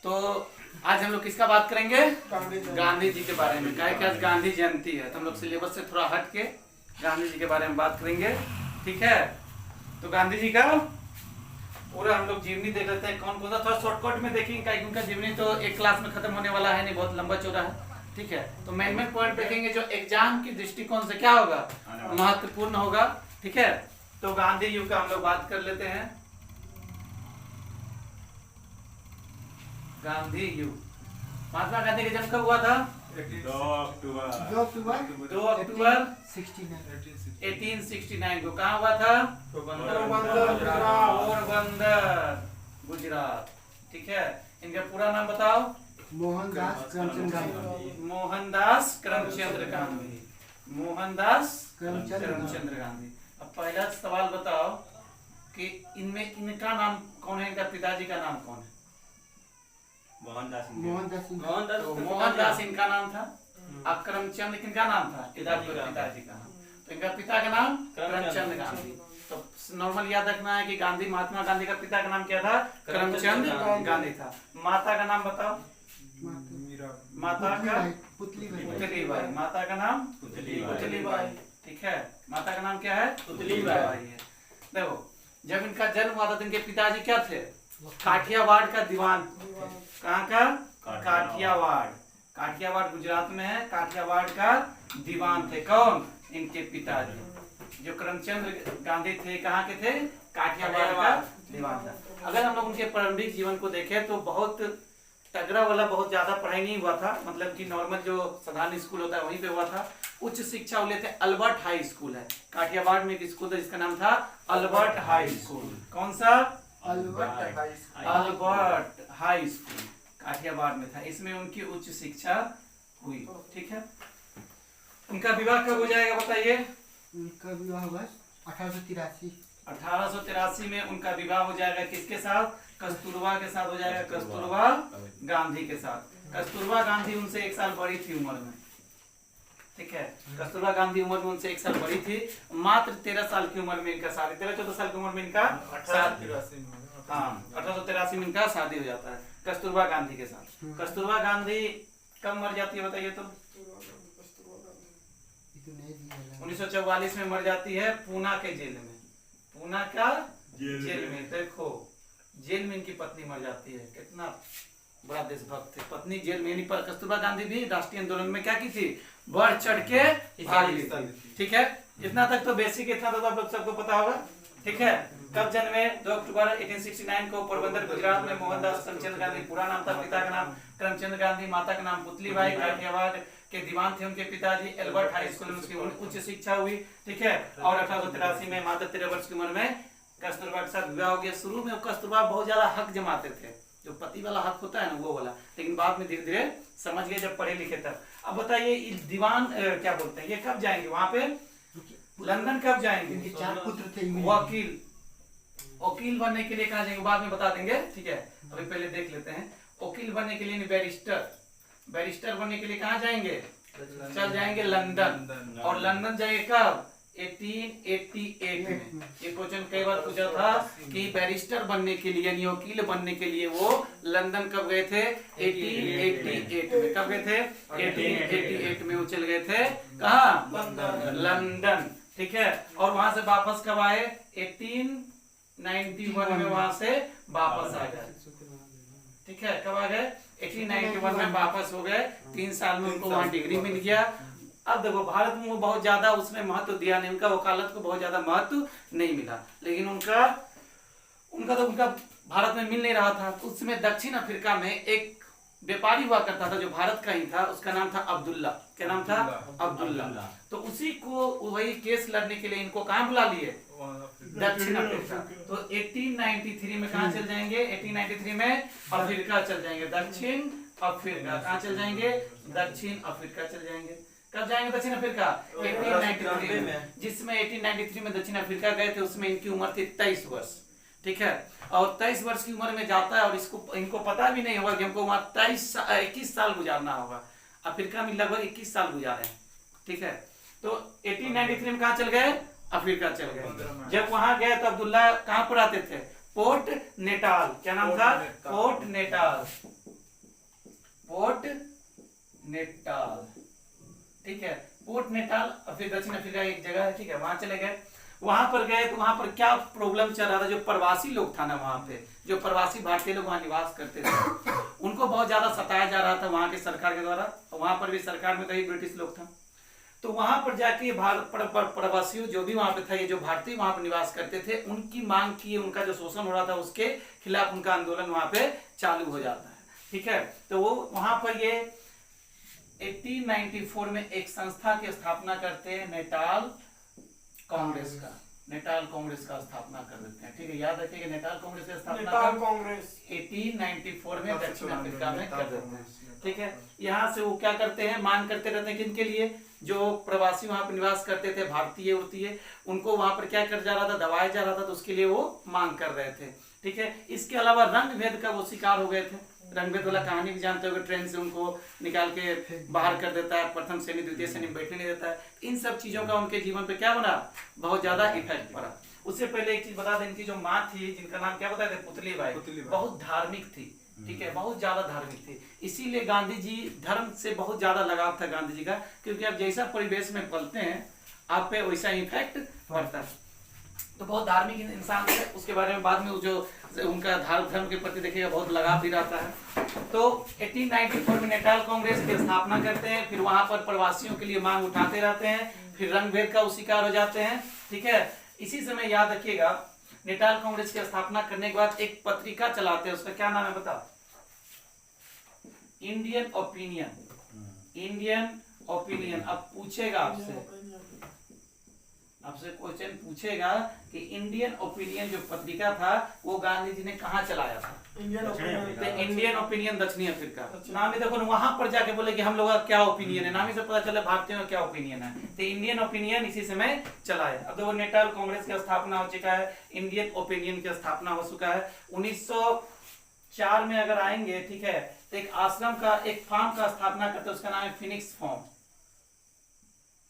तो आज हम लोग किसका बात करेंगे? गांधी जी के बारे में। क्या आज गांधी जयंती है तो हम लोग सिलेबस से थोड़ा हट के गांधी जी के बारे में बात करेंगे, ठीक है। तो गांधी जी का पूरा हम लोग जीवनी देख लेते हैं, कौन कौन सा थोड़ा शॉर्टकट में देखेंगे, क्या उनका जीवनी तो एक क्लास में खत्म होने वाला है नहीं, बहुत लंबा चौड़ा है, ठीक है। तो मेन पॉइंट देखेंगे जो एग्जाम की दृष्टिकोण से क्या होगा, महत्वपूर्ण होगा, ठीक है। तो गांधी युग का हम लोग बात कर लेते हैं। गांधी युग, महात्मा गांधी का जन्म कब हुआ था? 2 अक्टूबर 1869 को। कहाँ हुआ था? पोरबंदर, गुजरात, ठीक है। इनका पूरा नाम बताओ। मोहनदास करमचंद गांधी। मोहनदास करमचंद गांधी। अब पहला सवाल बताओ कि इनमें इनका नाम कौन है, इनका पिताजी का नाम कौन है? मोहनदास इनका नाम था। अब करमचंद किनका नाम था? पिताजी का नाम। तो इनका पिता का नाम करमचंद गांधी। तो नॉर्मल याद रखना है कि गांधी, महात्मा गांधी का पिता का नाम क्या था? करमचंद गांधी था। माता का नाम बताओ। माता का पुतलीबाई। माता का नाम पुतलीबाई, ठीक है। माता का नाम क्या है? पुतलीबाई है। देखो, जब इनका जन्म हुआ था तो इनके पिताजी क्या थे? काठियावाड़ का दीवान। कहाँ का? काठियावाड़ गुजरात में है। काठियावाड़ का दीवान थे कौन? इनके पिताजी। जो करमचंद गांधी थे कहाँ के थे? काठियावाड़ का दीवान था। अगर हम लोग उनके प्रारंभिक जीवन को देखें तो बहुत तगड़ा वाला, बहुत ज्यादा पढ़ाई नहीं हुआ था, मतलब कि नॉर्मल जो साधारण स्कूल होता है वहीं पे हुआ था। उच्च शिक्षा वो लेते अल्बर्ट हाई स्कूल है। काठियावाड़ में एक स्कूल था जिसका नाम था अल्बर्ट हाई स्कूल। कौन सा? अल्बर्ट हाई स्कूल काठियावाड़ में था। इसमें उनकी उच्च शिक्षा हुई, ठीक है। उनका विवाह कब हो जाएगा बताइए? उनका विवाह हुआ 1883 में उनका विवाह हो जाएगा। किसके साथ? कस्तूरबा के साथ हो जाएगा। कस्तूरबा गांधी के साथ। कस्तूरबा गांधी उनसे 1 साल बड़ी थी उम्र में, ठीक है। कस्तूरबा गांधी उम्र में उनसे 1 साल बड़ी थी। मात्र 13 साल की उम्र में इनका शादी, 13-14 साल की उम्र में इनका 1883 में इनका शादी हो जाता है कस्तूरबा गांधी के साथ। कस्तूरबा गांधी कब मर जाती है बताइए? तो 1944 में मर जाती है पूना के जेल में। पूना का जेल में। देखो, जेल में इनकी पत्नी मर जाती है। कितना बड़ा देशभक्त थे। पत्नी जेल में, यानी पर कस्तूरबा गांधी भी राष्ट्रीय आंदोलन में क्या की थी? बढ़ चढ़ के भाग ली थी, ठीक है। इतना तक तो बेसिक, इतना तो आप लोग सबको पता होगा, ठीक है। कब जन्मे? 2 अक्टूबर 1869 को पोरबंदर गुजरात में। मोहनदास करमचंद गांधी पूरा नाम था। पिता का नाम करमचंद गांधी, माता का नाम पुतलीबाई। काठियावाड़ के दीवान थे उनके पिताजी। एल्बर्ट हाई स्कूल में उसकी उच्च शिक्षा हुई, ठीक है। और 1883 में मात्र 13 वर्ष की उम्र में कस्तूरबा के साथ विवाह हो गया। शुरू में कस्तूरबा बहुत ज्यादा हक जमाते थे, जो पति वाला हक होता है ना वो वाला, लेकिन बाद में धीरे धीरे समझ गए जब पढ़े लिखे तब। अब बताइए दीवान क्या बोलते हैं, ये कब जाएंगे वहां पे? लंदन कब जाएंगे? 4 पुत्र थे। वकील बनने के लिए कहा जाएंगे, बाद में बता देंगे, ठीक है। अभी पहले देख लेते हैं। वकील बनने के लिए बैरिस्टर बनने के लिए कहाँ जाएंगे? चल जाएंगे लंदन। और लंदन जाएंगे कब? 1888 में। ये क्वेश्चन कई बार पूछा था कि बैरिस्टर बनने के लिए यानी वकील बनने के लिए वो लंदन कब गए थे? 1888 में। कब गए थे? 1888 में वो चल गए थे। कहाँ? लंदन, ठीक है। और वहां से वापस कब आए? 1891 में वहां से वापस आ गए, ठीक है। कब आ गए? 1891 में वापस हो गए। 3 साल में उनको वहां डिग्री मिल गया। अब देखो, भारत में वो बहुत ज्यादा उसमें महत्व दिया नहीं, उनका वकालत को बहुत ज्यादा महत्व नहीं मिला, लेकिन उनका भारत में मिल नहीं रहा था। तो उसमें दक्षिण अफ्रीका में एक व्यापारी हुआ करता था जो भारत का ही था, उसका नाम था अब्दुल्ला। क्या नाम था? अब्दुल्ला। तो उसी को वही केस लड़ने के लिए इनको कहाँ बुला लिए? दक्षिण अफ्रीका। तो 1893 में कहाँ चल जाएंगे? 1893 में अफ्रीका चल जाएंगे। दक्षिण अफ्रीका कहाँ चल जाएंगे? दक्षिण अफ्रीका चल जाएंगे। कब जाएंगे दक्षिण अफ्रीका? 1893 में। जिसमें 1893 में दक्षिण अफ्रीका गए थे उसमें इनकी उम्र थी 23 वर्ष, ठीक है। और 23 वर्ष की उम्र में जाता है और इनको पता भी नहीं होगा कि हमको वहां 21 साल गुजारना होगा। अफ्रीका में लगभग 21 साल गुजारे, ठीक है। तो 1893 में कहाँ चल गए? अफ्रीका चल गए। जब वहां गए तो अब्दुल्ला कहाँ पर आते थे? Port Natal. क्या नाम था? Port Natal. पोर्ट नेटाल, ठीक है, पोर्ट नेटाल, और फिर दक्षिण अफ्रीका एक जगह है, ठीक है, वहां चले गए। वहां पर गए तो वहां पर क्या प्रॉब्लम चल रहा था, जो प्रवासी लोग था ना वहां पे, जो प्रवासी भारतीय लोग वहां निवास करते थे, उनको बहुत ज्यादा सताया जा रहा था वहां की सरकार के द्वारा। वहां पर भी सरकार में तो ही ब्रिटिश लोग था, तो वहां पर जाके प्रवासियों जो भी वहां पे था, ये जो भारतीय वहां पर निवास करते थे, उनकी मांग की, उनका जो शोषण हो रहा था उसके खिलाफ उनका आंदोलन वहां पे चालू हो जाता है, ठीक है। तो वो वहां पर ये 1894 में एक संस्था की स्थापना करते हैं, नेटाल कांग्रेस का, नेटाल कांग्रेस का स्थापना कर देते हैं, ठीक है, याद रखिएगा नेटाल कांग्रेस की स्थापना नेटाल कांग्रेस 1894 में दक्षिण अफ्रीका में कर देते हैं, ठीक है। यहाँ से वो क्या करते हैं, मांग करते रहते हैं किन के लिए, जो प्रवासी वहां पर निवास करते थे भारतीय उड़तीय, उनको वहां पर क्या कर जा रहा था, दबाया जा रहा था, तो उसके लिए वो मांग कर रहे थे, ठीक है। इसके अलावा रंग भेद का वो शिकार हो गए थे, रंग भेद वाला कहानी भी जानते हो, ट्रेन से उनको निकाल के बाहर कर देता है, प्रथम श्रेणी द्वितीय श्रेणी में बैठने नहीं देता है। इन सब चीजों का उनके जीवन पे क्या बना, बहुत ज्यादा इफेक्ट पड़ा। उससे पहले एक चीज बता दें, इनकी जो माँ थी, जिनका नाम क्या बताए थे, पुतली बाई, बहुत धार्मिक थी, ठीक है, बहुत ज्यादा धार्मिक थी। इसीलिए गांधी जी, धर्म से बहुत ज्यादा लगाव था गांधी जी का, क्योंकि आप जैसा परिवेश में पलते हैं आप पे वैसा इफेक्ट पड़ता है। तो बहुत धार्मिक इंसान थे, उसके बारे में बाद में जो उनका धर्म के प्रति देखिएगा बहुत लगाव भी रहता है। तो 1894 में नेटाल कांग्रेस की स्थापना करते हैं, फिर वहां पर प्रवासियों के लिए मांग उठाते रहते हैं, फिर रंग भेद का वो शिकार हो जाते हैं, ठीक है। इसी समय याद रखिएगा, नेटाल कांग्रेस की स्थापना करने के बाद एक पत्रिका चलाते हैं, उसका क्या नाम है बताओ, इंडियन ओपिनियन, इंडियन ओपिनियन। अब पूछेगा आपसे क्वेश्चन पूछेगा कि इंडियन ओपिनियन जो पत्रिका था वो गांधी जी ने कहाँ चलाया था, इंडियन ओपिनियन दक्षिणी अफ्रीका। नाम ही देखो, वहां पर जाके बोले कि हम लोग का क्या ओपिनियन है, नाम ही से पता चला भारतीयों का क्या ओपिनियन है, तो इंडियन ओपिनियन इसी समय चलाया। अब देखो नेटाल कांग्रेस की स्थापना हो चुका है, इंडियन ओपिनियन की स्थापना हो चुका है। 1904 में अगर आएंगे, ठीक है, तो एक आश्रम का, एक फार्म का स्थापना करते हैं, उसका नाम है फिनिक्स फार्म,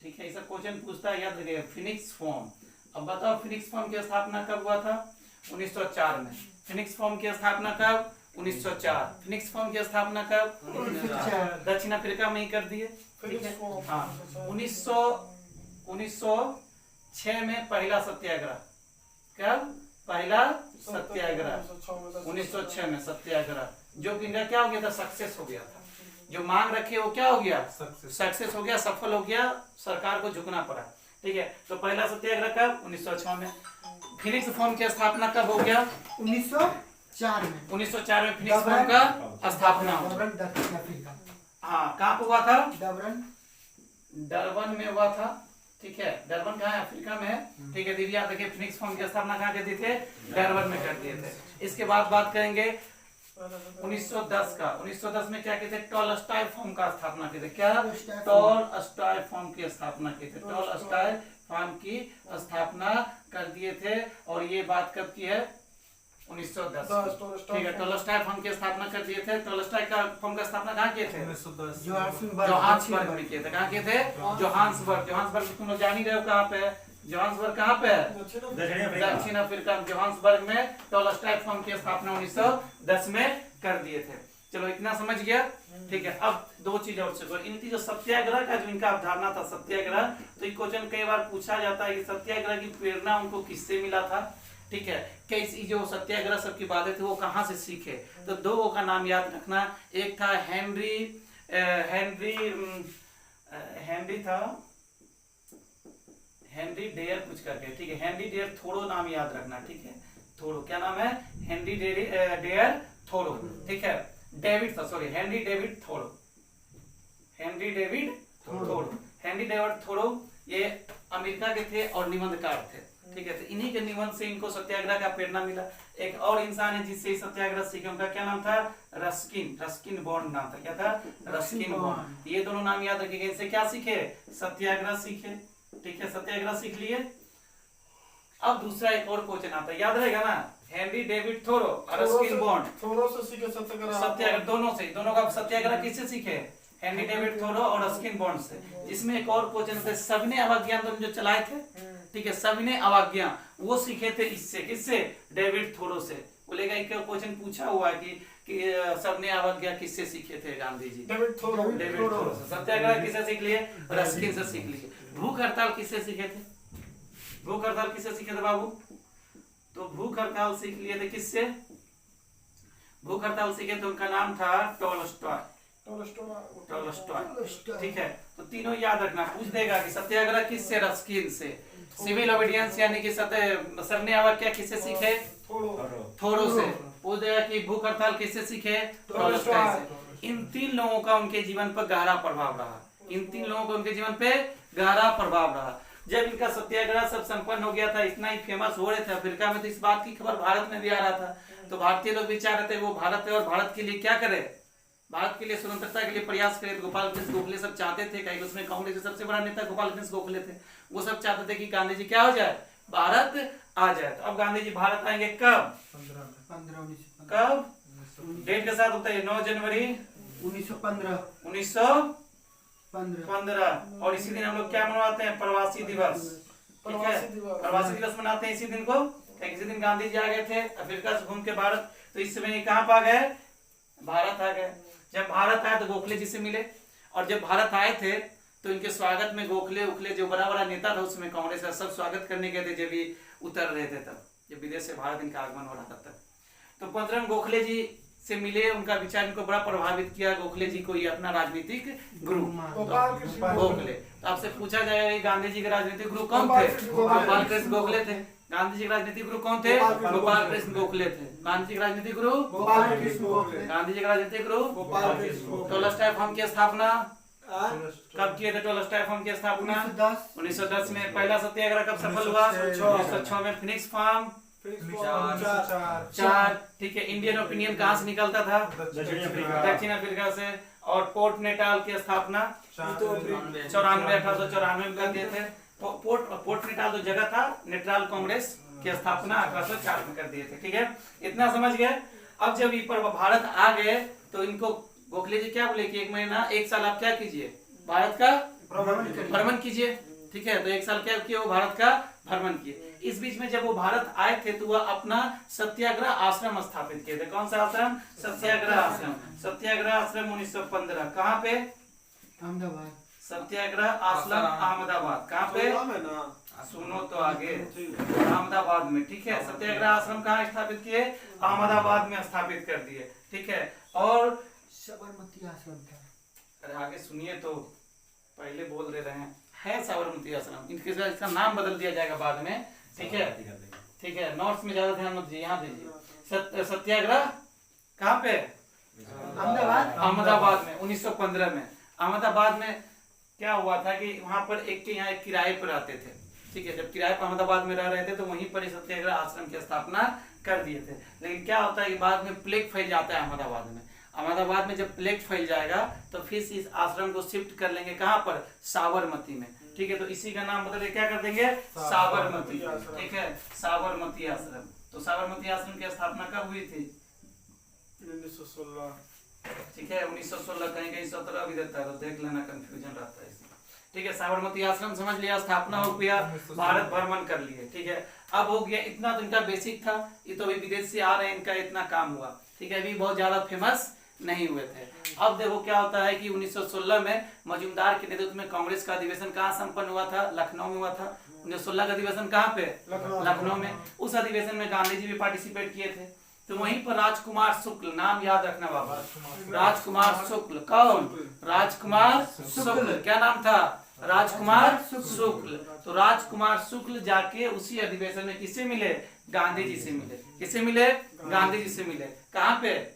ठीक है। ऐसा क्वेश्चन पूछता है, याद रखिएगा, फिनिक्स फार्म। अब बताओ फिनिक्स फार्म की स्थापना कब हुआ था, 1904 में। फिनिक्स फार्म की स्थापना कब, 1904। फिनिक्स फार्म की स्थापना कब, दक्षिण अफ्रीका में ही कर दिए, ठीक है। हाँ, 1906 में पहला सत्याग्रह, कब पहला सत्याग्रह, 1906 में सत्याग्रह, जो कि इनका क्या हो गया था, सक्सेस हो गया था, जो मांग रखे वो क्या हो गया, सक्सेस हो गया, सफल हो गया, सरकार को झुकना पड़ा, ठीक है। तो पहला सत्याग्रह कब, 1906 में। फिनिक्स फार्म की स्थापना कब हो गया, 1904 में। 1904 में फिनिक्स फार्म का स्थापना हुआ, दक्षिण अफ्रीका। हाँ, कहाँ पे हुआ था, डरबन में हुआ था, ठीक है। डरबन कहाँ है, अफ्रीका में है, ठीक है। दीदी याद रखिए, फिनिक्स फार्म की स्थापना कहाँ कर दिए थे, डरबन में कर दिए थे। इसके बाद बात करेंगे 1910 का। 1910 में क्या कहते हैं, टॉलस्टॉय फॉर्म का स्थापना की थी, क्या, टॉलस्टॉय फॉर्म की स्थापना की थी, टॉलस्टॉय फॉर्म की स्थापना कर दिए थे। और ये बात कब की है, 1910, ठीक है। टॉलस्टॉय फॉर्म की स्थापना कर दिए थे। टॉलस्टॉय का फॉर्म का स्थापना कहाँ किए थे, जोहान्सबर्ग में किए थे। कहाँ किए थे, जोहान्सबर्ग। जोहान्सबर्ग तुम लोग जान ही रहे हो कहाँ पे है, जोहान्सबर्ग कहाँ पे है, दक्षिण अफ्रीका। जोहान्सबर्ग में टॉलस्टॉय फॉर्म की स्थापना 1910 में कर दिए थे। चलो इतना समझ गया, ठीक है। अब दो चीज और से, इनकी जो सत्याग्रह का जो इनका अवधारणा था, सत्याग्रह, तो ये क्वेश्चन कई बार पूछा जाता है कि सत्याग्रह की प्रेरणा उनको किससे मिला था, ठीक है। कैसी जो सत्याग्रह सब की बातें थी वो कहाँ से सीखे, तो दो का नाम याद रखना। एक था हेनरी डेयर कुछ करके, ठीक है। हेनरी डेयर थोरो नाम याद रखना, ठीक है। थोरो, क्या नाम है, हेनरी डेयर थोरो, ठीक है। हेनरी डेविड थोरो ये अमेरिका के थे और निबंधकार थे, ठीक है। तो इन्हीं के निबंध से इनको सत्याग्रह का प्रेरणा मिला। एक और इंसान है जिससे सत्याग्रह सीखे, उनका क्या नाम था, रस्किन बॉन्ड नाम था, क्या था, रस्किन बॉन्ड। ये दोनों नाम याद रखिएगा। इनसे क्या सीखे, सत्याग्रह सीखे, ठीक है। सत्याग्रह सीख लिए। अब दूसरा एक और क्वेश्चन आता है, याद रहेगा ना, हेनरी डेविड थोरो और रस्किन बॉन्ड, थोरो से सीखे सत्याग्रह, दोनों का सत्याग्रह किससे सीखे, हेनरी डेविड थोरो और रस्किन बॉन्ड से। जिसमें एक और क्वेश्चन थे, सविनय अवज्ञा आंदोलन जो चलाए थे, ठीक है, सविनय अवज्ञा, वो सीखे थे इससे, किससे, डेविड थोरो से। बोलेगा एक क्वेश्चन पूछा हुआ है कि कि सबने अवज्ञा किससे सीखे थे Gandhi ji? David Thoreau. David Thoreau से। सत्याग्रह किससे सीख लिए? रस्किन से सीख लिए। भूख हड़ताल किससे सीखे थे? भूख हड़ताल किससे सीखे थे बाबू? तो भूख हड़ताल सीख लिए थे किससे? भूख हड़ताल सीखे तो उनका नाम था टॉलस्टॉय। ठीक है, तो तीनों याद रखना। पूछ देगा कि सत्याग्रह किससे? रस्किन से। सिविल ओबीडियंस यानी कि सबने अवज्ञा किससे सीखे? थोरो से। पूछ देगा कि भूख हड़ताल किससे सीखे? टॉलस्टॉय से। इन तीन लोगों का उनके जीवन पर गहरा प्रभाव रहा। इन तीन लोगों का उनके जीवन पे गहरा प्रभाव रहा। जब इनका सत्याग्रह सब संपन्न हो गया था, इतना ही फेमस हो रहे थे अफ्रीका में, तो इस बात की खबर भारत में भी आ रहा था। तो भारतीय लोग भी चाह रहे थे वो भारत है और भारत के लिए क्या करे, भारत के लिए स्वतंत्रता के लिए प्रयास करे। तो गोपाल कृष्ण गोखले सब चाहते थे, कहीं उसमें कांग्रेस के सबसे बड़ा नेता गोपाल कृष्ण गोखले थे, वो सब चाहते थे कि गांधी जी क्या हो जाए, भारत आ जाए। तो अब गांधी जी भारत आएंगे कब? 15 कब? डेट के साथ होता है 9 जनवरी 1915 1915। और इसी दिन हम लोग क्या मनवाते हैं? प्रवासी दिवस। ठीक है, प्रवासी दिवस मनाते हैं इसी दिन को। किसी दिन गांधी जी आ गए थे अफ्रीका से घूम के भारत, तो इस समय कहाँ पर आ गए? भारत आ गए। जब भारत आए तो गोखले जी से मिले, और जब भारत आए थे तो इनके स्वागत में गोखले उखले जो बड़ा बड़ा नेता था उसमें कांग्रेस का सब स्वागत करने गए थे, जब भी उतर रहे थे तब, जब विदेश से भारत इनका आगमन हो रहा था तब। तो 15 गोखले जी से मिले, उनका विचार इनको बड़ा प्रभावित किया। गोखले जी को ये अपना राजनीतिक गुरु गोखले। तो आपसे पूछा जाएगा कि गांधी जी के राजनीतिक गुरु कौन थे? गोपाल कृष्ण गोखले थे। गांधी जी के राजनीतिक गुरु कौन थे? गोपाल कृष्ण गोखले थे। गांधी जी के राजनीतिक गुरु गोपाल कृष्ण गोखले। गांधी जी के राजनीतिक गुरु गोपाल कृष्ण गोखले। टॉलस्टॉय फर्म की स्थापना कब किए थे? टॉलस्टॉय फर्म की स्थापना 1910 में। पहला सत्याग्रह कब सफल हुआ? 1906 में। Phoenix Farm 4। ठीक है, इंडियन ओपिनियन कहाँ से निकलता था? दक्षिण अफ्रीका से। और पोर्ट नेटाल की स्थापना 1894 में कर दिए थे। पोर्ट नेटाल जो जगह था, नेटाल कांग्रेस की स्थापना 1804 में कर दिए थे। ठीक है, इतना समझ गए। अब जब ये भारत आ गए तो इनको गोखले जी क्या बोले कि 1 महीना 1 साल आप क्या कीजिए? भारत का भ्रमण कीजिए। ठीक है, तो 1 साल क्या किए? वो भारत का भ्रमण किए। इस बीच में जब वो भारत आए थे तो वह अपना सत्याग्रह आश्रम स्थापित किए थे। कौन सा आश्रम? सत्याग्रह आश्रम। सत्याग्रह आश्रम 1915। कहाँ पे? अहमदाबाद। सत्याग्रह आश्रम अहमदाबाद। कहाँ पे? सुनो तो आगे, अहमदाबाद में। ठीक है, सत्याग्रह आश्रम कहाँ स्थापित किए? अहमदाबाद में स्थापित कर दिए। ठीक है, और साबरमती आश्रम था। अरे आगे सुनिए तो, पहले बोल दे रहे हैं, है साबरमती आश्रम। इसका नाम बदल दिया जाएगा बाद में। ठीक है, ठीक है, नोट्स में ज्यादा ध्यान मत दीजिए, यहाँ दीजिए। सत्याग्रह कहाँ पे? अहमदाबाद में 1915 में। अहमदाबाद में क्या हुआ था कि वहां पर एक के यहाँ एक किराए पर रहते थे। ठीक है, जब किराए पर अहमदाबाद में रह रहे थे तो वहीं पर सत्याग्रह आश्रम की स्थापना कर दिए थे। लेकिन क्या होता है कि बाद में प्लेग फैल जाता है अहमदाबाद में। अहमदाबाद में जब प्लेग फैल जाएगा तो फिर इस आश्रम को शिफ्ट कर लेंगे कहाँ पर? साबरमती में। ठीक है, तो इसी का नाम बदल क्या कर देंगे? साबरमती। ठीक है, साबरमती आश्रम। तो साबरमती आश्रम की स्थापना कब हुई थी? 1916। ठीक है, 1916। कहीं कहीं 17 भी देता है, तो देख लेना, कंफ्यूजन रहता है इसमें। ठीक है, साबरमती आश्रम समझ लिया, स्थापना हो गया, भारत भ्रमण कर लिए। ठीक है, अब हो गया इतना, तो इनका बेसिक था। ये तो अभी विदेश से आ रहे हैं, इनका इतना काम हुआ। ठीक है, अभी बहुत ज्यादा फेमस नहीं हुए थे। अब देखो क्या होता है कि 1916 में मजूमदार के नेतृत्व में कांग्रेस का अधिवेशन कहाँ संपन्न हुआ था? लखनऊ में हुआ था। 1916 का अधिवेशन कहाँ पे? लखनऊ में। उस अधिवेशन में गांधी जी भी पार्टिसिपेट किए थे। तो वहीं पर राजकुमार शुक्ल, नाम याद रखना बाबा, राजकुमार शुक्ल। कौन? राजकुमार शुक्ल। क्या नाम था? राजकुमार शुक्ल। तो राजकुमार शुक्ल जाके उसी अधिवेशन में किससे मिले? गांधी जी से मिले। किससे मिले? गांधी जी से मिले। कहाँ पे?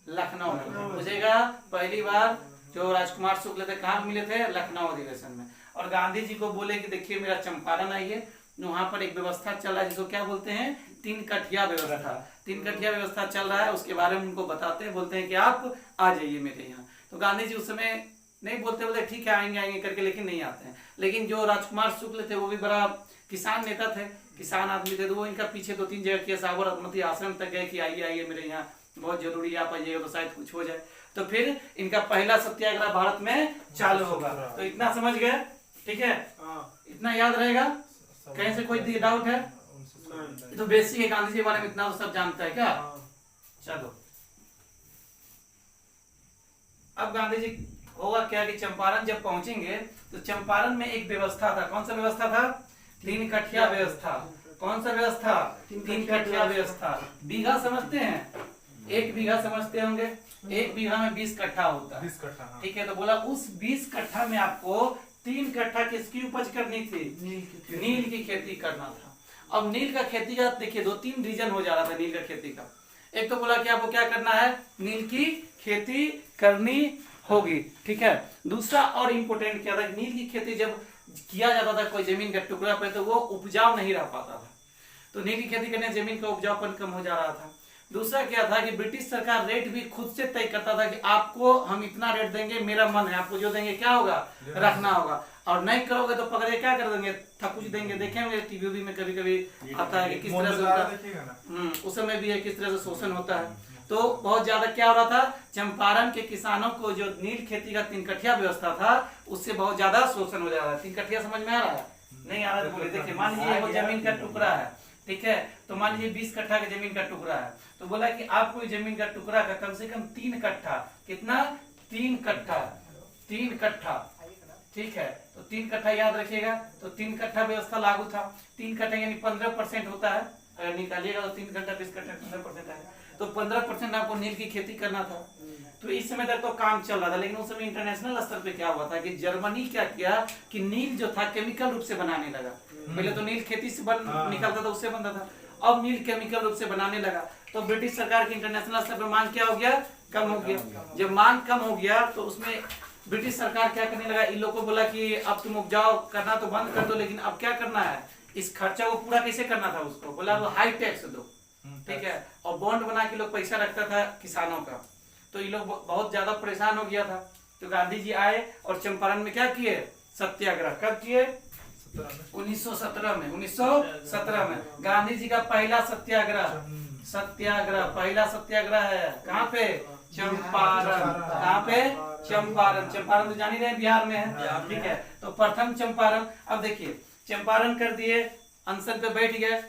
लखनऊ में। बुझेगा, पहली बार जो राजकुमार शुक्ल थे कहाँ मिले थे? लखनऊ अधिवेशन में। और गांधी जी को बोले कि देखिए मेरा चंपारण आइए, वहां पर एक व्यवस्था चल रहा है जिसको क्या बोलते हैं? 3 कठिया व्यवस्था। 3 कठिया व्यवस्था चल रहा है, उसके बारे में उनको बताते हैं, बोलते हैं कि आप आ जाइए मेरे यहाँ। तो गांधी जी उस समय नहीं बोलते, बोलते ठीक है आएंगे आएंगे करके, लेकिन नहीं आते हैं। लेकिन जो राजकुमार शुक्ल थे वो भी बड़ा किसान नेता थे, किसान आदमी थे, तो वो इनका पीछे 2-3 जगह किया, साबरमती आश्रम तक गए कि आइए आइए मेरे यहाँ, बहुत जरूरी, आप आइएगा तो शायद कुछ हो जाए। तो फिर इनका पहला सत्याग्रह भारत में चालू होगा। तो इतना समझ गए? ठीक है, इतना याद रहेगा? कहीं से कोई डाउट है? तो बेसिक है, गांधी जी के बारे में इतना तो सब जानता है क्या? चलो। अब गांधी जी होगा क्या कि चंपारण जब पहुंचेंगे तो चंपारण में एक व्यवस्था था। कौन सा व्यवस्था था? 3 कठिया व्यवस्था। कौन सा व्यवस्था? 3 कठिया व्यवस्था। बीघा समझते हैं? 1 बीघा समझते होंगे। 1 बीघा में 20 कट्ठा होता है। 20 कट्ठा। ठीक है, तो बोला उस 20 कट्ठा में आपको 3 कट्ठा किसकी उपज करनी थी? नील की खेती करना था। अब नील का खेती का देखिए 2-3 रीजन हो जा रहा था नील का खेती का। एक तो बोला कि आपको क्या करना है? नील की खेती करनी होगी। ठीक है, दूसरा और इम्पोर्टेंट क्या था? नील की खेती जब किया जाता था कोई जमीन का टुकड़ा पे तो वो उपजाऊ नहीं रह पाता था, तो नील की खेती करने जमीन का उपजाऊपन कम हो जा रहा था। दूसरा क्या था कि ब्रिटिश सरकार रेट भी खुद से तय करता था कि आपको हम इतना रेट देंगे, मेरा मन है, आपको जो देंगे क्या होगा? रखना होगा, और नहीं करोगे तो पकड़े क्या कर देंगे? थकुच देंगे। देखेंगे टीवी में कभी कभी आता है कि किस तरह से उस समय भी है किस तरह से शोषण होता है। तो बहुत ज्यादा क्या हो रहा था? चंपारण के किसानों को जो नील खेती का 3 कठिया व्यवस्था था उससे बहुत ज्यादा शोषण हो जा रहा है। 3 कठिया समझ में आ रहा है? नहीं आ रहा है तो बोले। देखिए मान लीजिए वो जमीन का टुकड़ा है, ठीक है, तो मान लीजिए 20 कट्ठा का जमीन का टुकड़ा है, तो बोला कि आपको जमीन का टुकड़ा का कम से कम 3 कट्ठा, कितना? 3 कट्ठा, 3 कट्ठा। ठीक है, तो 3 कट्ठा याद रखिएगा। तो 3 कट्ठा व्यवस्था लागू था। 3 कट्ठा यानी 15% होता है, अगर निकालिएगा तो 3 कट्ठा 20 कट्ठा 15% है, तो 15% आपको नील की खेती करना था। तो इस समय तक तो काम चल रहा था, लेकिन उस समय इंटरनेशनल स्तर पे क्या हुआ था कि जर्मनी क्या किया कि नील जो था केमिकल रूप से बनाने लगा। पहले तो नील खेती से निकलता था, उससे बनता था, अब नील केमिकल रूप से बनाने लगा। तो ब्रिटिश सरकार की इंटरनेशनल स्तर पर मांग क्या हो गया? कम हो गया। जब मांग कम हो गया तो उसमें ब्रिटिश सरकार क्या करने लगा? इन लोगों को बोला कि अब तुम उपजाऊ करना तो बंद कर दो, लेकिन अब क्या करना है? इस खर्चा को पूरा कैसे करना था? उसको बोला वो हाई टैक्स दो। ठीक है, और बॉन्ड बना के लोग पैसा रखता था किसानों का, तो ये लोग बहुत ज्यादा परेशान हो गया था। तो गांधी जी आए और चंपारण में क्या किए? सत्याग्रह। कब किए? 1917 में। 1917 में गांधी जी का पहला सत्याग्रह, पहला सत्याग्रह है। कहाँ पे? चंपारण। कहाँ पे? चंपारण। चंपारण तो जान ही रहे बिहार में है। ठीक है, तो प्रथम चंपारण। अब देखिए चंपारण कर दिए, अनशन पे बैठ गए।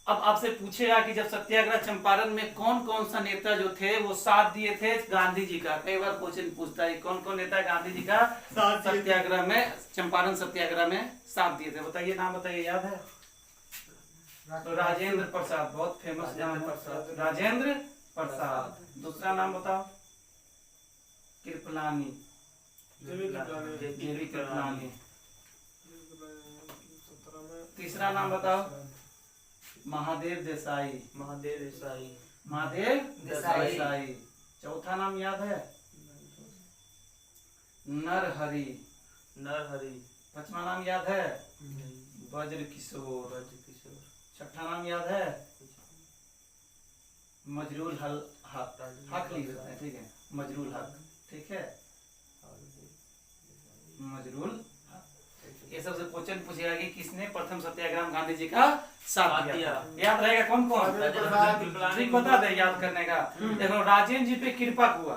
अब आपसे पूछेगा कि जब सत्याग्रह चंपारण में कौन कौन सा नेता जो थे वो साथ दिए थे गांधी जी का? कई बार क्वेश्चन पूछता है कौन कौन नेता गांधी जी का सत्याग्रह में, चंपारण सत्याग्रह में साथ दिए थे? बताइए, नाम बताइए, याद है? तो राजेंद्र प्रसाद, बहुत फेमस नाम है, राजेंद्र प्रसाद। दूसरा नाम बताओ? कृपलानी, देवी कृपलानी। तीसरा नाम बताओ? महादेव देसाई, महादेव देसाई, महादेव देसाई। चौथा नाम याद है? नरहरि, नरहरि। पांचवा नाम याद है? वज्र किशोर। छठा नाम याद है? मजरूल हक लिख देते हैं, ठीक है, मजरूल हक। ठीक है, मजरूल। ये सबसे क्वेश्चन पूछेगा कि किसने प्रथम सत्याग्रह गांधी जी का साथ दिया? याद रहेगा कौन कौन? ठीक बता दे याद करने का। देखो राजेंद्र जी पे कृपा हुआ,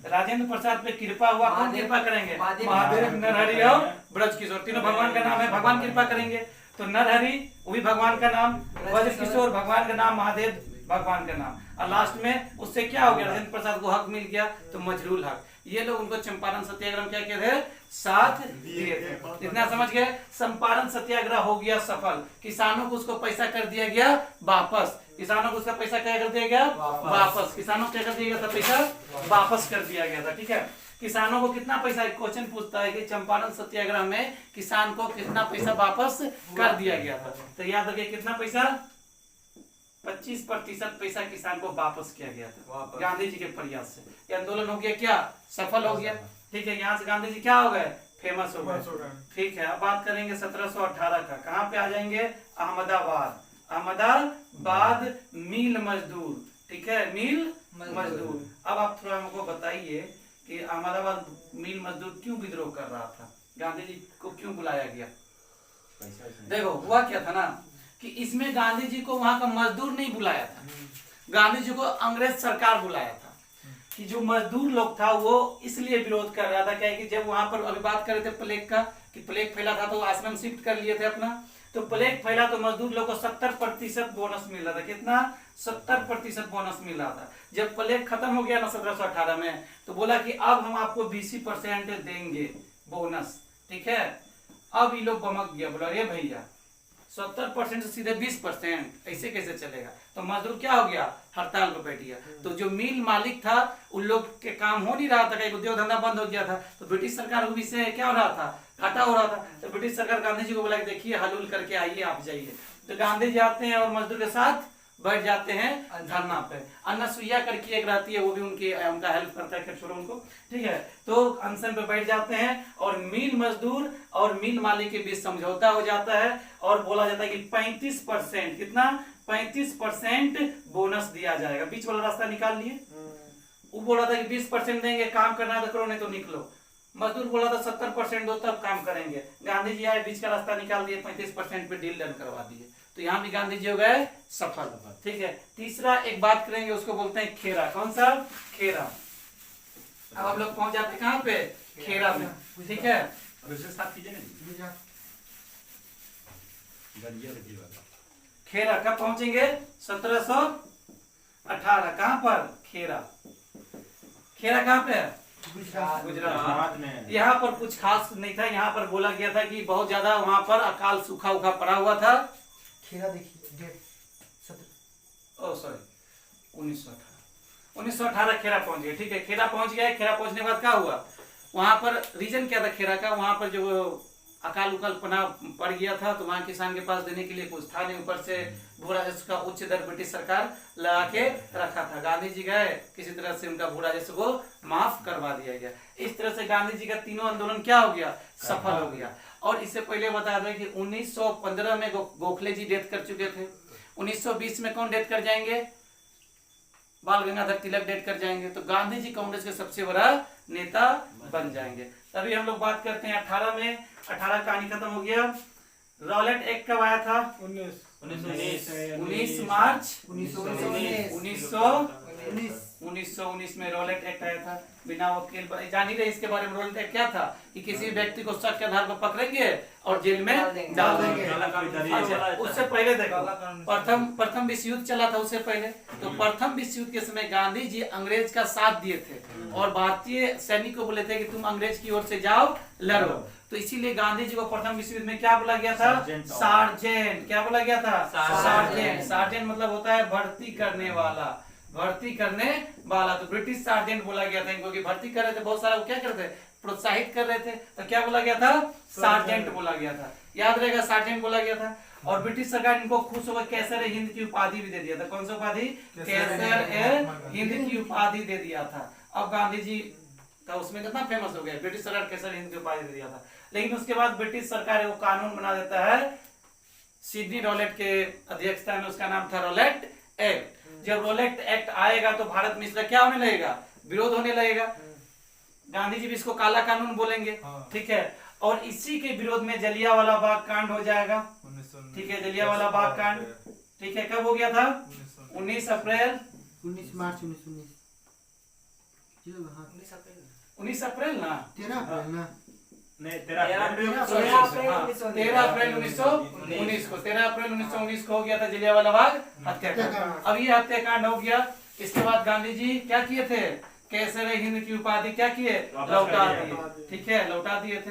राजेंद्र प्रसाद पे कृपा हुआ, कौन कृपा करेंगे? महादेव, नरहरि और ब्रज किशोर। तीनों भगवान का नाम है, भगवान कृपा करेंगे। तो नरहरि वो भी भगवान का नाम, ब्रज किशोर भगवान का नाम, महादेव भगवान का नाम, और लास्ट में उससे क्या हो गया? राजेंद्र प्रसाद को हक मिल गया, तो मजरूल हक। ये लोग उनको चंपारण सत्याग्रह क्या किए थे? साथ दिए थे। इतना समझ गए? चंपारण सत्याग्रह हो गया सफल। किसानों को उसको पैसा कर दिया गया वापस। किसानों को उसका पैसा क्या कर दिया गया? वापस। किसानों को क्या कर दिया गया था? पैसा वापस कर दिया गया था। ठीक है, किसानों को कितना पैसा? क्वेश्चन पूछता है कि चंपारण सत्याग्रह में किसान को कितना पैसा वापस कर दिया गया था? तो याद रखिए कितना पैसा? 25% पैसा किसान को वापस किया गया था गांधी जी के प्रयास से। ये आंदोलन हो गया क्या? सफल हो गया। ठीक है, यहाँ से गांधी जी क्या हो गए? फेमस हो गए। ठीक है, अब बात करेंगे 1718 का। कहाँ पे आ जाएंगे? अहमदाबाद। अहमदाबाद मिल मजदूर। ठीक है, मिल मजदूर। अब आप थोड़ा हमको बताइए कि अहमदाबाद मिल मजदूर क्यों विद्रोह कर रहा था? गांधी जी को क्यों बुलाया गया? देखो हुआ क्या था ना कि इसमें गांधी जी को वहां का मजदूर नहीं बुलाया था, गांधी जी को अंग्रेज सरकार बुलाया था। कि जो मजदूर लोग था वो इसलिए विरोध कर रहा था क्या कि जब वहां पर अभी बात कर रहे थे प्लेग का, कि प्लेग फैला था तो आश्रम शिफ्ट कर लिए थे अपना, तो प्लेग फैला तो मजदूर लोग को 70% बोनस मिल रहा था। कितना? 70% बोनस मिल रहा था। जब प्लेग खत्म हो गया ना 1718 में, तो बोला कि अब हम आपको 20% देंगे बोनस। ठीक है, अब ये लोग बमक गया, बोला अरे भैया 70% से सीधे 20%, ऐसे कैसे चलेगा? तो मजदूर क्या हो गया? हड़ताल पर बैठ गया। तो जो मिल मालिक था उन लोग के काम हो नहीं रहा था, कहीं उद्योग धंधा बंद हो गया था। तो ब्रिटिश सरकार को इससे क्या हो रहा था? घाटा हो रहा था। तो ब्रिटिश सरकार गांधी जी को बोला कि देखिए हल करके आइए, आप जाइए। तो गांधी जी आते हैं और मजदूर के साथ बैठ जाते हैं धरना पे। अनसुईया करके एक रहती है, वो भी उनका हेल्प करता है, छोड़ो उनको। ठीक है, तो अनशन पे बैठ जाते हैं और मिल मजदूर और मिल मालिक के बीच समझौता हो जाता है और बोला जाता है कि 35%, कितना? 35% बोनस दिया जाएगा। बीच वाला रास्ता निकाल लिए। वो बोला था कि 20% देंगे, काम करना तो करो नहीं तो निकलो। मजदूर बोला था 70% दो तब काम करेंगे। गांधी जी आए, बीच का रास्ता निकाल दिए, 35% पे डील डन करवा दिए। तो यहाँ भी गांधी जी हो गए सफल। ठीक है, तीसरा एक बात करेंगे, उसको बोलते हैं खेरा। कौन सा? खेरा। अब हम लोग पहुंच जाते कहाँ पे? खेरा में। ठीक है, खेरा कब पहुंचेंगे? 1718। कहाँ पर? खेरा। खेरा कहाँ पे है? गुजरात में। यहाँ पर कुछ खास नहीं था। यहाँ पर बोला गया था कि बहुत ज्यादा वहां पर अकाल सूखा उखा पड़ा हुआ था। खेरा देखिए डेट 1918 खेरा पहुंच गए। ठीक है, खेरा पहुंच गए। खेरा पहुंचने के बाद क्या हुआ? वहां पर रीजन क्या था खेरा का? वहां पर जो अकाल उकाल पना पड़ गया था, तो वहां किसान के पास देने के लिए कुछ था नहीं। ऊपर से भू राजस्व का उच्च दर ब्रिटिश सरकार लगा के रखा था। गांधी जी गए, किसी तरह से उनका भू राजस्व को माफ करवा दिया गया। इस तरह से गांधी जी का तीनों आंदोलन क्या हो गया? सफल हो गया। और इससे पहले बता दें कि 1915 में गोखले जी डेथ कर चुके थे। 1920 में कौन डेथ कर जाएंगे? बाल गंगाधर तिलक डेथ कर जाएंगे। तो गांधी जी कांग्रेस के सबसे बड़ा नेता बन जाएंगे। तभी हम लोग बात करते हैं 18 में। 18 कहानी खत्म हो गया। रॉलेट एक्ट कब आया था? 19 मार्च 1919 में रॉलेट एक्ट आया था। बिना वकील जान ही रहे इसके बारे में। रॉलेट एक्ट क्या था? कि किसी व्यक्ति को शक के आधार पर पकड़ेंगे और जेल में डाल देंगे। अच्छा, उससे पहले देखो प्रथम विश्व युद्ध चला था। उससे पहले तो प्रथम विश्व युद्ध के समय गांधी जी अंग्रेज का साथ दिए थे और भारतीय सैनिक को बोले थे कि तुम अंग्रेज की ओर से जाओ, लड़ो। तो इसीलिए गांधी जी को प्रथम विश्व युद्ध में क्या बोला गया था? सार्जेंट। क्या बोला गया था? सार्जेंट। सार्जेंट मतलब होता है भर्ती करने वाला। भर्ती करने वाला। तो ब्रिटिश सार्जेंट बोला गया था इनको, कि भर्ती कर रहे थे बहुत सारा। वो क्या करते थे? प्रोत्साहित कर रहे थे। तो क्या बोला गया था? सार्जेंट बोला गया था। याद रहेगा, सार्जेंट बोला गया था। और ब्रिटिश सरकार इनको खुश होकर कैसर हिंद की उपाधि भी दे दिया था। कौन सा उपाधि? कैसर हिंद की उपाधि दे दिया था। अब गांधी जी का उसमें कितना फेमस हो गया। ब्रिटिश सरकार कैसर हिंद की उपाधि दे दिया था। लेकिन उसके बाद ब्रिटिश सरकार वो कानून बना देता है सिडनी रॉलेट के अध्यक्षता में। उसका नाम था रॉलेट एक्ट। जब रॉलेट एक्ट आएगा तो भारत में इसका क्या होने लगेगा? विरोध होने लगेगा। गांधी जी भी इसको काला कानून बोलेंगे। ठीक है, और इसी के विरोध में जलियांवाला बाग कांड हो जाएगा। ठीक है, जलियांवाला बाग कांड। ठीक है, कब हो गया था? 19 अप्रैल 19 मार्च 1919 19 अप्रैल ना? 13 अप्रैल ना? 13 अप्रैल 1919 को 13 अप्रैल 1919 को हो गया था जलियांवाला बाग हत्याकांड। अब ये हत्याकांड हो गया। इसके बाद गांधी जी क्या किए थे? कैसर हिंद की उपाधि क्या किए? लौटा दिए। ठीक है, लौटा दिए थे।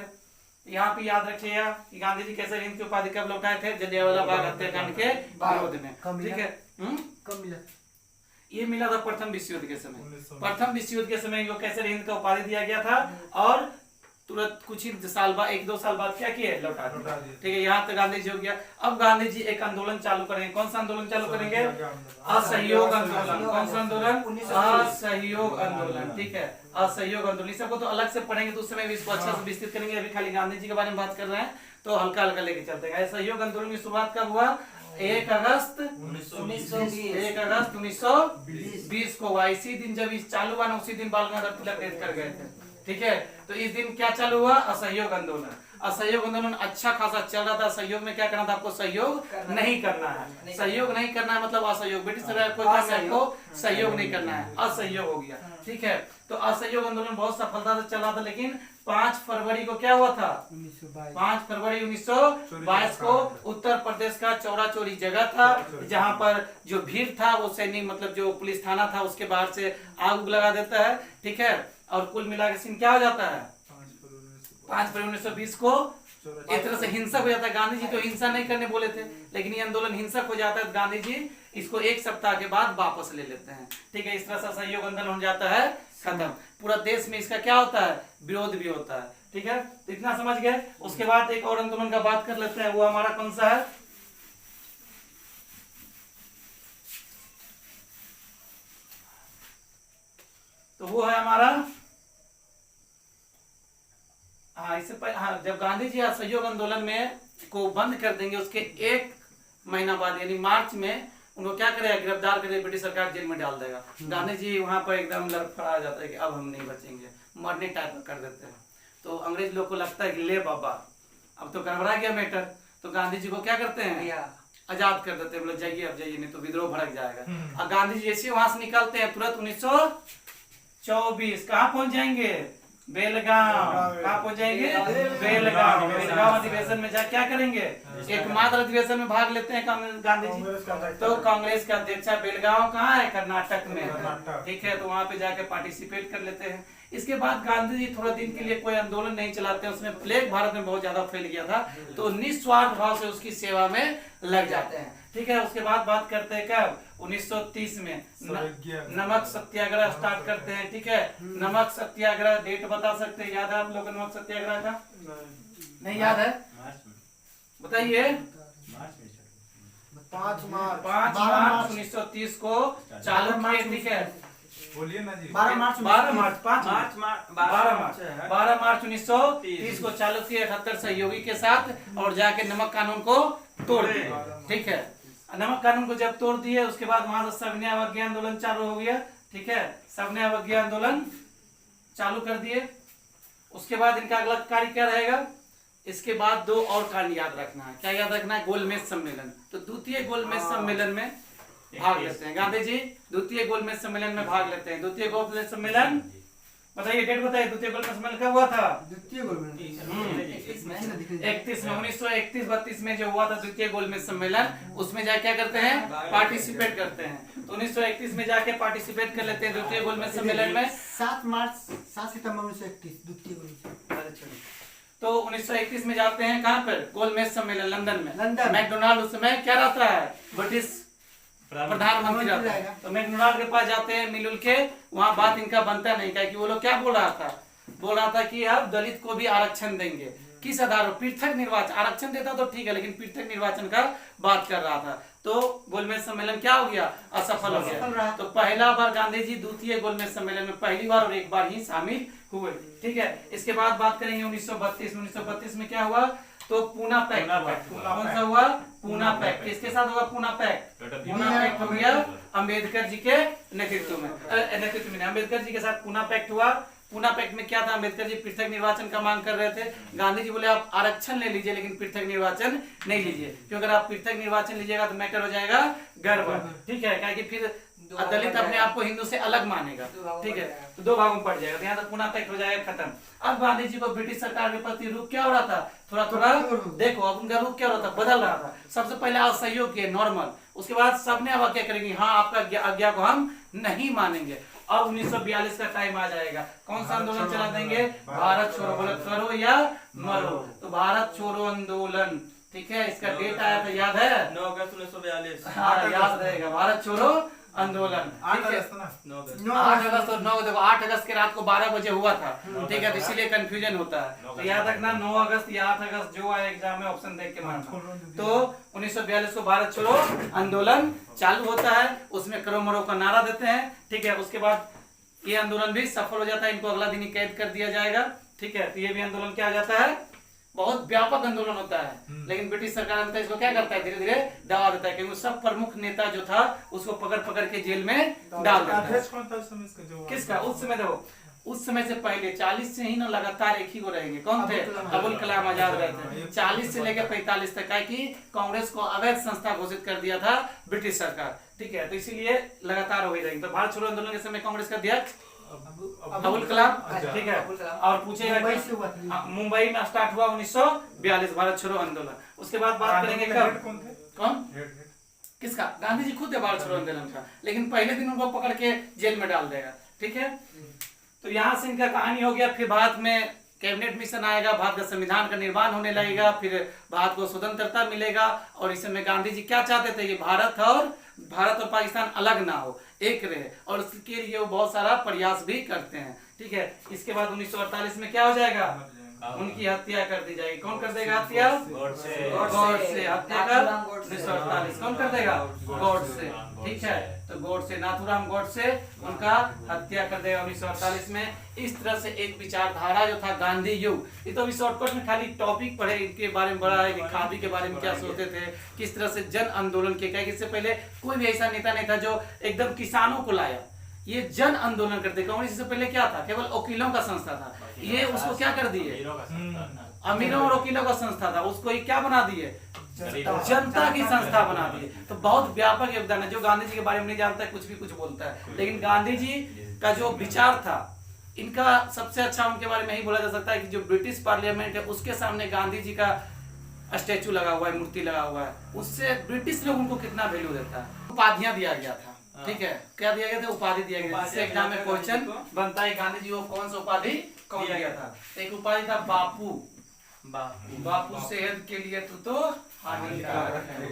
यहाँ पे याद रखिएगा कि गांधी जी कैसर हिंद की उपाधि कब लौटाए थे? जलियांवाला बाग हत्याकांड के विरोध में। ठीक है, कब मिला? ये मिला था प्रथम विश्व युद्ध के समय। प्रथम विश्व युद्ध के समय इनको कैसर हिंद का उपाधि दिया गया था और तुरंत कुछ ही साल बाद, 1-2 साल बाद क्या किए? लौटा दिया। ठीक है, यहाँ तक गांधी जी हो गया। अब गांधी जी एक आंदोलन चालू करेंगे। कौन सा आंदोलन चालू करेंगे? असहयोग आंदोलन। कौन सा आंदोलन? असहयोग आंदोलन। ठीक है, असहयोग आंदोलन। इस सबको तो अलग से पढ़ेंगे तो उस समय भी इसको अच्छे से विस्तृत करेंगे। अभी खाली गांधी जी के बारे में बात कर रहे हैं तो हल्का हल्का लेके चलते हैं। असहयोग आंदोलन की शुरुआत कब हुआ? 1 अगस्त 1920 को हुआ। इसी दिन जब इस चालू हुआ ना, उसी दिन बाल गंगाधर तिलक डेथ कर गए थे। ठीक है। तो इस दिन क्या चालू हुआ? असहयोग आंदोलन। असहयोग आंदोलन अच्छा खासा चल रहा था। सहयोग में क्या करना था आपको? सहयोग नहीं करना है। सहयोग नहीं करना है मतलब असहयोग। ब्रिटिश सरकार कोई काम में आपको सहयोग नहीं करना है, असहयोग हो गया, ठीक है। तो असहयोग आंदोलन बहुत सफलता से चला था, लेकिन 5 फरवरी को क्या हुआ था? 5 फरवरी 1922 को उत्तर प्रदेश का चौरा चौरी जगह था, जहां पर जो भीड़ था वो सैनिक मतलब जो पुलिस थाना था उसके बाहर से आग लगा देता है, ठीक है। और कुल मिला के सीन क्या हो जाता है? 5 फरवरी 1920 को एक तरह से हिंसक हो जाता है। गांधी जी तो हिंसा नहीं करने बोले थे, लेकिन ये आंदोलन हिंसक हो जाता है। गांधी जी इसको 1 सप्ताह के बाद वापस ले लेते हैं, ठीक है। इस तरह से सहयोग आंदोलन हो जाता है खत्म। पूरा देश में इसका क्या होता है? विरोध भी होता है, ठीक है। तो इतना समझ गए। उसके बाद एक और आंदोलन का बात कर लेते हैं, वो हमारा कौन सा है? तो वो है हमारा इससे पहले जब गांधी जी असहयोग आंदोलन में को बंद कर देंगे, उसके 1 महीना बाद यानी मार्च में उनको क्या करेगा? गिरफ्तार करके ब्रिटिश सरकार जेल में डाल देगा। गांधी जी वहां पर एकदम लड़खड़ा जाता है कि अब हम नहीं बचेंगे, मरने टाइप का कर देते हैं। तो अंग्रेज लोग को लगता है कि ले बाबा अब तो गड़बड़ा गया मैटर, तो गांधी जी को क्या करते हैं? आजाद कर देते हैं। बोले जाइए, अब जाइए, नहीं तो विद्रोह भड़क जाएगा। और गांधी जी जैसे वहां से निकलते हैं तुरंत 1924 कहाँ पहुंच जाएंगे? बेलगांव। कहाँ पहुंच जाएंगे? बेलगांव। बेलगांव अधिवेशन में जा क्या करेंगे? एकमात्र अधिवेशन में भाग लेते हैं गांधी जी। तो कांग्रेस का अध्यक्ष बेलगांव कहाँ है? कर्नाटक में, ठीक है। तो वहां पे जाके पार्टिसिपेट कर लेते हैं। इसके बाद गांधी जी थोड़ा दिन के लिए कोई आंदोलन नहीं चलाते हैं। उसमें प्लेग भारत में बहुत ज्यादा फैल गया था, तो निस्वार्थ भाव से उसकी सेवा में लग जाते हैं, ठीक है। उसके बाद बात करते हैं कब? 1930 में नमक सत्याग्रह स्टार्ट करते हैं, ठीक है। नमक सत्याग्रह डेट बता सकते हैं? याद है आप लोग नमक सत्याग्रह का? नहीं याद है? बताइए। 5 मार्च 1930 को चालू किए, ठीक है। बोलिए ना जी। 12 मार्च 12 मार्च 1930 को चालू किए 78 सहयोगी के साथ, और जाके नमक कानून को तोड़ दिए, ठीक है। नमक कानून को जब तोड़ दिए उसके बाद वहां से सविनय अवज्ञा आंदोलन चालू हो गया, ठीक है। सविनय अवज्ञा आंदोलन चालू कर दिए। उसके बाद इनका अगला कार्य क्या रहेगा? इसके बाद 2 और कार्य याद रखना है। क्या याद रखना है? गोलमेज सम्मेलन। तो द्वितीय गोलमेज सम्मेलन में भाग लेते हैं गांधी जी। द्वितीय गोलमेज सम्मेलन में भाग लेते हैं। द्वितीय गोलमेज सम्मेलन बताइए, डेट बताइए। द्वितीय गोलमेज सम्मेलन कब हुआ था? 31 में 1931-32 में जो हुआ था द्वितीय गोलमेज सम्मेलन, उसमें जाके क्या करते हैं? पार्टिसिपेट करते हैं। तो 1931 में जाके पार्टिसिपेट कर लेते हैं द्वितीय गोलमेज सम्मेलन में। 7 सितंबर 1931 द्वितीय गोलमेज। तो 1931 में जाते हैं कहाँ पर? गोलमेज सम्मेलन लंदन में। लंदन। मैकडोनाल्ड उस समय क्या रहता है? ब्रिटिश प्रधानमंत्री रहता है। तो मैकडोनाल्ड के पास जाते हैं, मिलजुल के वहाँ बात इनका बनता नहीं है कि वो लोग क्या बोल रहा था कि अब दलित को भी आरक्षण देंगे। किस आधार पर? पृथक निर्वाचन। आरक्षण देता तो ठीक है, लेकिन पृथक निर्वाचन का बात कर रहा था। तो गोलमेज सम्मेलन क्या हो गया? असफल हो गया। तो पहला बार गांधी जी द्वितीय गोलमेज सम्मेलन में पहली बार और एक बार ही शामिल हुए, ठीक है। इसके बाद बात करेंगे 1932 में क्या हुआ? तो पूना पैक्ट। कौन सा हुआ? पूना पैक्ट। किसके साथ हुआ पूना पैक्ट? पूना पैक्ट हो गया अंबेडकर जी के नेतृत्व में अंबेडकर जी के साथ पूना पैक्ट हुआ। पूना पैक्ट में क्या था? अंबेडकर जी पृथक निर्वाचन का मांग कर रहे थे। गांधी जी बोले आप आरक्षण ले लीजिए, लेकिन पृथक निर्वाचन नहीं लीजिए, क्योंकि अगर आप पृथक निर्वाचन लीजिएगा तो मैटर हो जाएगा गड़बड़, ठीक है। क्या कि फिर दलित अपने आप को हिंदू से अलग मानेगा, ठीक है। तो 2 भागों में पड़ जाएगा। तो यहाँ तक पूना पैक्ट हो जाएगा खत्म। अब गांधी जी को ब्रिटिश सरकार के प्रति रुख क्या हो रहा था? थोड़ा देखो, अब उनका रुख क्या हो रहा था? बदल रहा था। सबसे पहले असहयोग किए, नॉर्मल। उसके बाद सबने अब क्या करेंगे? हाँ, आपका आज्ञा को हम नहीं मानेंगे। अब 1942 का टाइम आ जाएगा। कौन सा आंदोलन चला देंगे? भारत छोड़ो। बोले करो या मरो। तो भारत छोड़ो आंदोलन, ठीक है। इसका डेट आया था, याद है? 9 अगस्त 1942। हाँ, याद रहेगा। भारत छोड़ो आंदोलन, 8 ठीक है। अगस्त ना? 8 अगस्त और 9 देखो 8 अगस्त के रात को 12 बजे हुआ था, ठीक है। तो इसीलिए कंफ्यूजन होता है। तो याद रखना 9 अगस्त या 8 अगस्त जो आए एग्जाम में ऑप्शन देख के मारना। तो 1942 को भारत छोड़ो आंदोलन चालू होता है। उसमें करो मरो का नारा देते हैं, ठीक है। उसके बाद ये आंदोलन भी सफल हो जाता है। इनको अगला दिन ही कैद कर दिया जाएगा, ठीक है। तो ये भी आंदोलन क्या आ जाता है? बहुत व्यापक आंदोलन होता है, लेकिन ब्रिटिश सरकार अंत इसको क्या करता है? धीरे धीरे दबा देता है, क्योंकि सब प्रमुख नेता जो था उसको पकड़ के जेल में डाल देता है। कौन था उस समय इसका? जो किसका? उस समय देखो उस समय से पहले 40 से ही ना लगातार एक ही को रहेंगे। कौन थे? अबुल कलाम आजाद रहते थे। 40 से लेकर 45 तक है कि कांग्रेस को अवैध संस्था घोषित कर दिया था ब्रिटिश सरकार। ठीक है, तो इसीलिए लगातार हो ही रहेंगे। तो भारत छोड़ो आंदोलन के समय कांग्रेस का अध्यक्ष अबुल कलाम। ठीक है, और पूछेगा मुंबई में स्टार्ट हुआ 1942 भारत छोड़ो आंदोलन। उसके बाद बात करेंगे कब कौन किसका? गांधी जी खुद है भारत छोड़ो आंदोलन का, लेकिन पहले दिन उनको पकड़ के जेल में डाल देगा। ठीक है, तो यहाँ से इनका कहानी हो गया। फिर भारत में कैबिनेट मिशन आएगा, भारत का संविधान का निर्माण होने लगेगा, फिर भारत को स्वतंत्रता मिलेगा। और इस समय गांधी जी क्या चाहते थे? ये भारत और पाकिस्तान अलग ना हो, एक रहे, और उसके लिए वो बहुत सारा प्रयास भी करते हैं। ठीक है, इसके बाद 1948 में क्या हो जाएगा? उनकी हत्या कर दी जाएगी। कौन कर देगा हत्या? गॉडसे हत्या कर 1948 कौन कर देगा? गॉडसे। ठीक है, तो गॉडसे नाथूराम गॉडसे उनका हत्या कर देगा 1948 में। इस तरह से एक विचारधारा जो था गांधी युग, ये तो अभी शॉर्टकट में खाली टॉपिक पढ़े, इनके बारे में बड़ा है कि खादी के बारे में क्या सोचते थे, किस तरह से जन आंदोलन के क्या। इससे पहले कोई भी ऐसा नेता नहीं था जो एकदम किसानों को लाया, ये जन आंदोलन करते। कांग्रेस से पहले क्या था? केवल वकीलों का संस्था था। ये उसको क्या कर दिए? अमीरों और वकीलों का संस्था था, उसको ये क्या बना दिए? जनता की संस्था बना दिए। तो बहुत व्यापक योगदान है। जो गांधी जी के बारे में नहीं जानता है कुछ भी कुछ बोलता है, लेकिन गांधी जी का जो विचार था, इनका सबसे अच्छा उनके बारे में यही बोला जा सकता है कि जो ब्रिटिश पार्लियामेंट है उसके सामने गांधी जी का स्टेचू लगा हुआ है, मूर्ति लगा हुआ है, उससे ब्रिटिश लोग उनको कितना वैल्यू देता है। उपाधियां दिया गया था। ठीक है, क्या दिया गया था? उपाधि दिया गया। जिससे एग्जाम में क्वेश्चन बनता है गांधी जी को कौन सा उपाधि कौन दिया था? एक उपाधि था बापू। बापू सेहत के लिए तो हानिकारक है।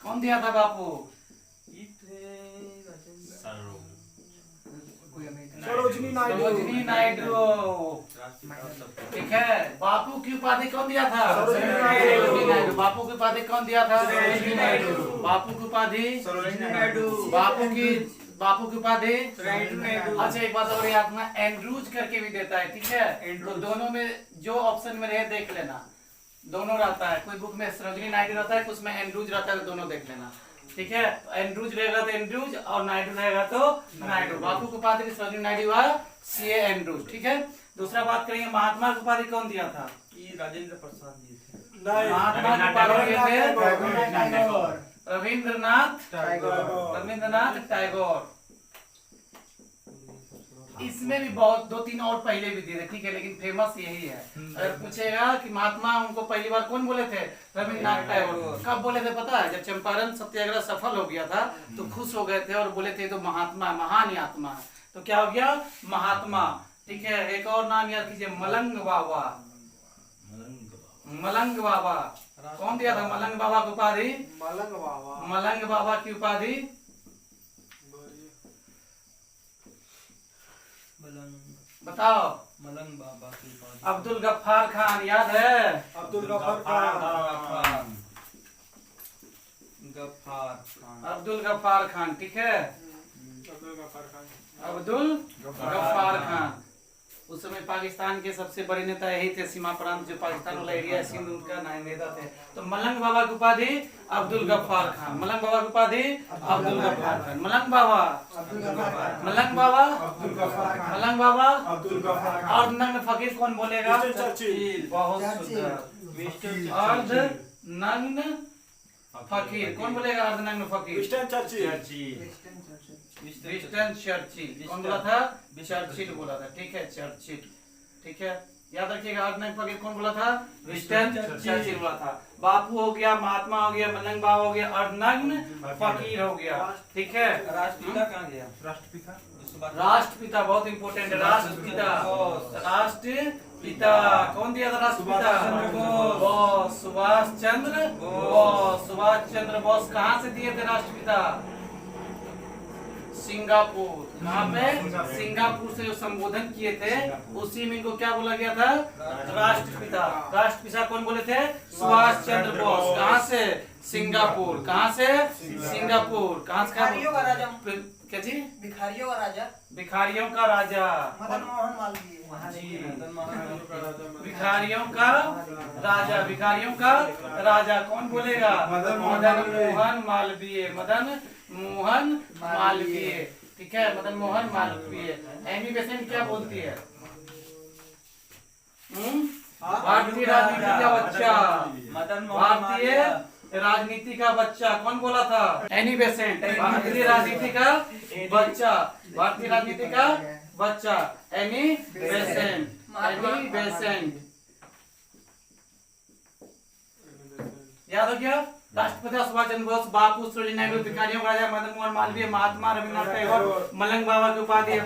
कौन दिया था बापू? सरोजिनी नायडू। ठीक है, बापू की उपाधि कौन दिया था? सरोजिनी नायडू। बापू की उपाधि कौन दिया था? सरोजिनी नायडू। बापू की उपाधि सरोजिनी नायडू। बापू की उपाधि नायडू। अच्छा, एक बात और याद रखना, एंड्रूज करके भी देता है। ठीक है, तो दोनों में जो ऑप्शन में रहे देख लेना, दोनों रहता है। कोई बुक में सरोजिनी नायडू रहता है, कुछ में एंड्रूज रहता है, तो दोनों देख लेना। ठीक है, एंड्रूज रहेगा तो एंड्रूज और नायडू रहेगा तो नायडू। बापू की उपाधि सरोजिनी नायडू और सीए एंड्रूज। ठीक है, दूसरा बात करेंगे महात्मा की उपाधि कौन दिया था? राजेंद्र प्रसाद जी थे। महात्मा की उपाधि दिए थे रविंद्रनाथ टैगोर। इसमें भी बहुत 2-3 और पहले भी दिए थे। ठीक है, लेकिन फेमस यही है। अगर पूछेगा कि महात्मा उनको पहली बार कौन बोले थे? रविंद्रनाथ टैगोर। कब बोले थे पता है? जब चंपारण सत्याग्रह सफल हो गया था तो खुश हो गए थे और बोले थे तो महात्मा महान आत्मा है। तो क्या हो गया? महात्मा। ठीक है, एक और नाम याद कीजिए, मलंग बाबा। मलंग बाबा कौन दिया था? मलंग बाबा की उपाधि? मलंग बाबा की उपाधि बताओ। मलंग बाबा की उपाधि अब्दुल गफ्फार खान, याद है? अब्दुल गफ्फार खान। अब्दुल गफ्फार खान। ठीक है, अब्दुल गफ्फार खान। उस समय पाकिस्तान के सबसे बड़े नेता यही थे। सीमा प्रांत जो पाकिस्तान वाला एरिया है, सिंध, उनका नेता थे। तो मलंग बाबा की उपाधि अब्दुल गफ्फार खान। मलंग बाबा की उपाधि अब्दुल गफ्फार खान। मलंग बाबा मलंग बाबा मलंग बाबा और नग्न फकीर कौन बोलेगा? बहुत सुंदर। अर्ध नग्न फकीर कौन बोलेगा? अर्ध नग्न फकीर विंस्टन चर्चिल। कौन बोला था? चर्चिल बोला था। ठीक है, चर्चिल। ठीक है, याद रखिएगा। अर्धनग्न फकीर कौन बोला था? विंस्टन चर्चिल बोला था। बापू हो गया, महात्मा हो गया, मलंग बाबा हो गया, अर्धनग्न फकीर हो गया। ठीक है, राष्ट्रपिता कहाँ गया? राष्ट्रपिता बहुत इंपोर्टेंट है। राष्ट्रपिता कौन दिया था? राष्ट्रपिता बोस, सुभाष चंद्र बोस। सुभाष चंद्र बोस कहाँ से दिए थे राष्ट्रपिता? सिंगापुर। कहाँ पे? सिंगापुर से जो संबोधन किए थे उसी में इनको क्या बोला गया था? राष्ट्रपिता। राष्ट्रपिता कौन बोले थे? सुभाष चंद्र बोस। कहाँ से? सिंगापुर। कहाँ से? सिंगापुर। कहाँ से? क्या जी? भिखारियों का राजा। भिखारियों का राजा मदन मोहन मालवीय। भिखारियों का राजा। भिखारियों का राजा कौन बोलेगा? मदन मोहन मालवीय। मदन मोहन मालवीय। ठीक है, मदन मोहन मालवीय। एमी बेसेंट क्या बोलती है? भारतीय राजनीति का बच्चा, मदन मोहन भारतीय मालवीय। राजनीति का बच्चा कौन बोला था? Annie Besant. भारतीय राजनीति का बच्चा, भारतीय राजनीति का बच्चा एनी बेसेंट, एनी बेसेंट। याद हो गया? राष्ट्रपिता सुभाष चंद्र बोस, बापू, सरोजिनी नायडू, भिखारियों का राजा मदन मोहन मालवीय, महात्मा रविन्द्रनाथ टैगोर, मलंग बाबा की उपाधि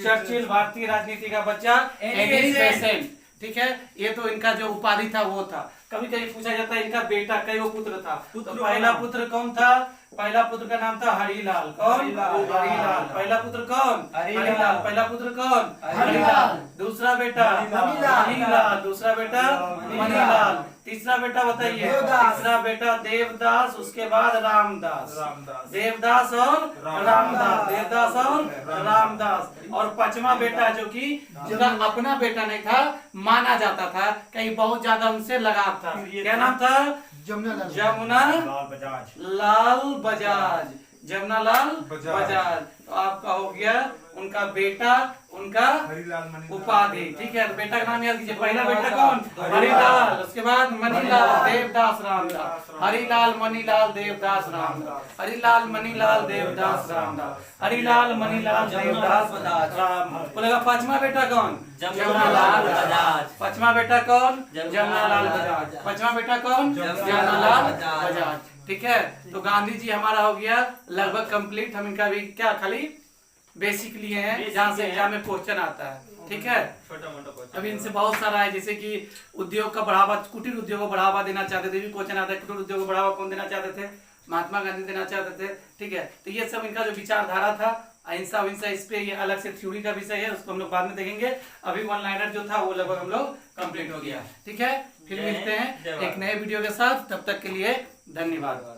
चर्चिल, भारतीय राजनीति का बच्चा एनी बेसेंट। ठीक है, ये तो इनका जो उपाधि था वो था। कभी कभी पूछा जाता है इनका बेटा कई वो पुत्र था, तो पहला पुत्र कौन था? पहला पुत्र का नाम था हरिलाल। कौन? हरिलाल। पहला पुत्र कौन? हरिलाल। पहला पुत्र कौन? हरिलाल। दूसरा बेटा मणिलाल। दूसरा बेटा मणिलाल। तीसरा बेटा बताइए? तीसरा बेटा देवदास, उसके बाद रामदास। देवदास और रामदास, देवदास और रामदास। और पांचवा बेटा जो कि जिनका अपना बेटा नहीं था, माना जाता था, कहीं बहुत ज्यादा उनसे लगाव था, क्या नाम था? जमुना लाल बजाज। जमुना लाल बजाज। तो आपका हो गया उनका बेटा, उनका उपाधि। ठीक है, बेटा का नाम याद कीजिए। पहला बेटा कौन? हरिलाल। उसके बाद मणिलाल, देवदास, रामदास। हरिलाल, मणिलाल, देवदास, रामदास। हरिलाल, मणिलाल, देवदास, रामदास। हरिलाल, मणिलाल, देवदास, रामदास। बोलेगा पांचवा बेटा कौन? जमुनालाल बजाज। पांचवा बेटा कौन? जमुनालाल बजाज। पांचवा बेटा कौन? जमुनालाल बजाज। ठीक है, तो गांधी जी हमारा हो गया लगभग कंप्लीट। हम इनका भी क्या खाली बेसिक लिए हैं, जहाँ से एग्जाम में क्वेश्चन आता है। ठीक है, छोटा मोटा क्वेश्चन अभी इनसे बहुत सारा है, जैसे कि उद्योग का बढ़ावा, कुटीर उद्योग को बढ़ावा देना चाहते थे, भी क्वेश्चन आता है। कुटीर उद्योग को बढ़ावा कौन देना चाहते थे? महात्मा गांधी देना चाहते थे। ठीक है, तो ये सब इनका जो विचारधारा था, अहिंसा विंसा, इस पे ये अलग से थ्योरी का विषय है, उसको हम लोग बाद में देखेंगे। अभी वन लाइनर जो था वो लगभग हम लोग कंप्लीट हो गया। ठीक है, फिर मिलते हैं एक नए वीडियो के साथ, तब तक के लिए धन्यवाद।